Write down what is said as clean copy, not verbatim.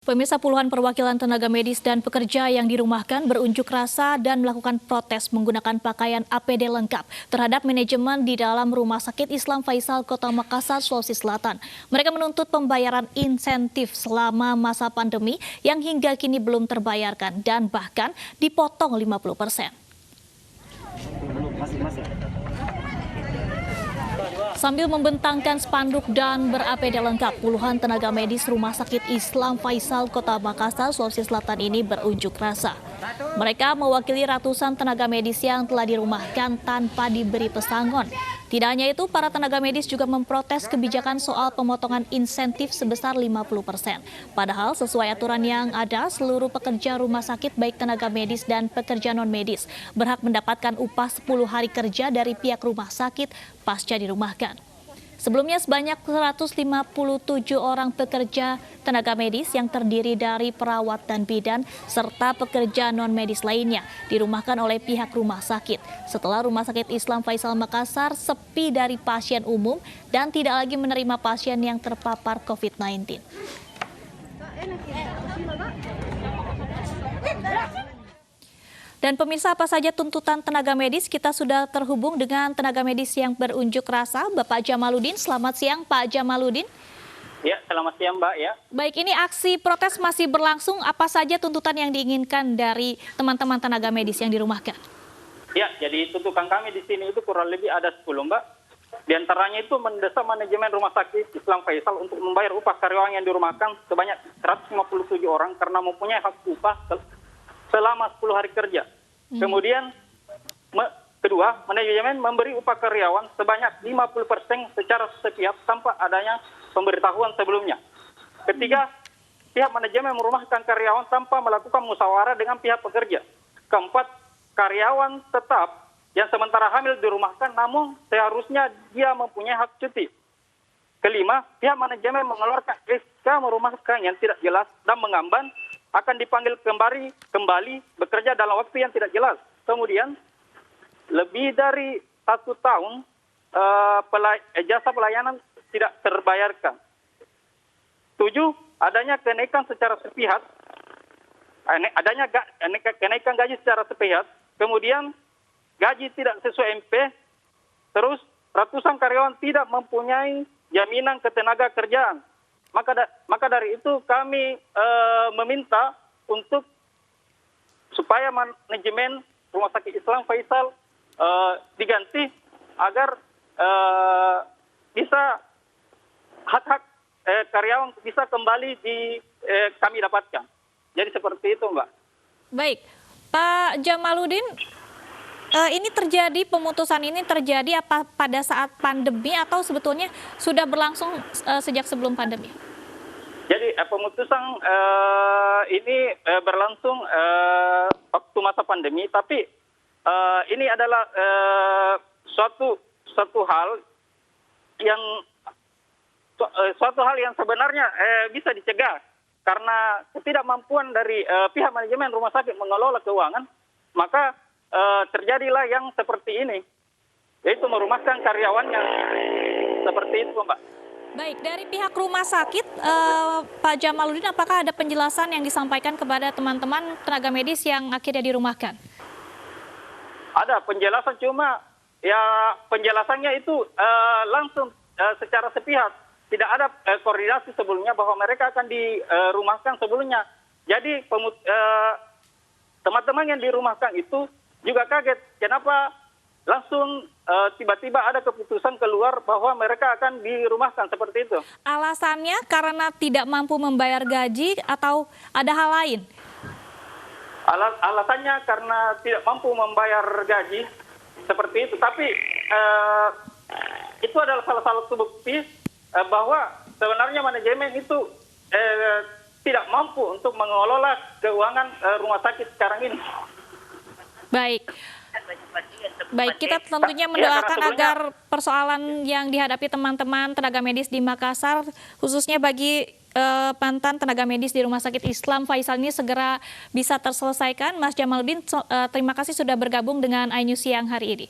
Pemirsa, puluhan perwakilan tenaga medis dan pekerja yang dirumahkan berunjuk rasa dan melakukan protes menggunakan pakaian APD lengkap terhadap manajemen di dalam Rumah Sakit Islam Faisal Kota Makassar, Sulawesi Selatan. Mereka menuntut pembayaran insentif selama masa pandemi yang hingga kini belum terbayarkan dan bahkan dipotong 50%. Sambil membentangkan spanduk dan ber-APD lengkap, puluhan tenaga medis Rumah Sakit Islam Faisal Kota Makassar, Sulawesi Selatan ini berunjuk rasa. Mereka mewakili ratusan tenaga medis yang telah dirumahkan tanpa diberi pesangon. Tidak hanya itu, para tenaga medis juga memprotes kebijakan soal pemotongan insentif sebesar 50%. Padahal sesuai aturan yang ada, seluruh pekerja rumah sakit baik tenaga medis dan pekerja non-medis berhak mendapatkan upah 10 hari kerja dari pihak rumah sakit pasca dirumahkan. Sebelumnya sebanyak 157 orang pekerja tenaga medis yang terdiri dari perawat dan bidan serta pekerja non-medis lainnya dirumahkan oleh pihak rumah sakit setelah Rumah Sakit Islam Faisal Makassar sepi dari pasien umum dan tidak lagi menerima pasien yang terpapar COVID-19. Dan pemirsa, apa saja tuntutan tenaga medis? Kita sudah terhubung dengan tenaga medis yang berunjuk rasa, Bapak Jamaluddin. Selamat siang, Pak Jamaluddin. Ya, selamat siang, Mbak. Ya. Baik, ini aksi protes masih berlangsung. Apa saja tuntutan yang diinginkan dari teman-teman tenaga medis yang dirumahkan? Ya, jadi tuntutan kami di sini itu kurang lebih ada 10, Mbak. Di antaranya itu mendesak manajemen Rumah Sakit Islam Faisal untuk membayar upah karyawan yang dirumahkan sebanyak 157 orang karena mempunyai hak upah selama 10 hari kerja. Kemudian, kedua, manajemen memberi upah karyawan sebanyak 50% secara sepihak tanpa adanya pemberitahuan sebelumnya. Ketiga, pihak manajemen merumahkan karyawan tanpa melakukan musyawarah dengan pihak pekerja. Keempat, karyawan tetap yang sementara hamil dirumahkan namun seharusnya dia mempunyai hak cuti. Kelima, pihak manajemen mengeluarkan SK merumahkan yang tidak jelas dan mengamban akan dipanggil kembali bekerja dalam waktu yang tidak jelas. Kemudian, lebih dari 1 tahun jasa pelayanan tidak terbayarkan. 7, adanya kenaikan secara sepihak, kenaikan gaji secara sepihak, kemudian gaji tidak sesuai MP, terus ratusan karyawan tidak mempunyai jaminan ketenaga kerjaan. Maka dari itu kami meminta untuk supaya manajemen Rumah Sakit Islam Faisal diganti agar bisa hak-hak karyawan bisa kembali kami dapatkan. Jadi seperti itu, Mbak. Baik, Pak Jamaluddin. Ini pemutusan ini terjadi apa pada saat pandemi atau sebetulnya sudah berlangsung sejak sebelum pandemi? Jadi pemutusan ini berlangsung waktu masa pandemi, tapi ini adalah suatu hal yang sebenarnya bisa dicegah karena ketidakmampuan dari pihak manajemen rumah sakit mengelola keuangan, maka terjadilah yang seperti ini, yaitu merumahkan karyawan yang seperti itu, Mbak. Baik, dari pihak rumah sakit, Pak Jamaluddin, apakah ada penjelasan yang disampaikan kepada teman-teman tenaga medis yang akhirnya dirumahkan? Ada penjelasan, cuma ya penjelasannya itu langsung secara sepihak. Tidak ada koordinasi sebelumnya bahwa mereka akan dirumahkan sebelumnya. Jadi teman-teman yang dirumahkan itu juga kaget kenapa langsung tiba-tiba ada keputusan keluar bahwa mereka akan dirumahkan seperti itu. Alasannya karena tidak mampu membayar gaji atau ada hal lain? Alasannya karena tidak mampu membayar gaji seperti itu. Tapi itu adalah salah satu bukti bahwa sebenarnya manajemen itu tidak mampu untuk mengelola keuangan rumah sakit sekarang ini. Baik, kita tentunya mendoakan agar persoalan yang dihadapi teman-teman tenaga medis di Makassar, khususnya bagi mantan tenaga medis di Rumah Sakit Islam Faisal ini segera bisa terselesaikan. Mas Jamaluddin, terima kasih sudah bergabung dengan iNews siang hari ini.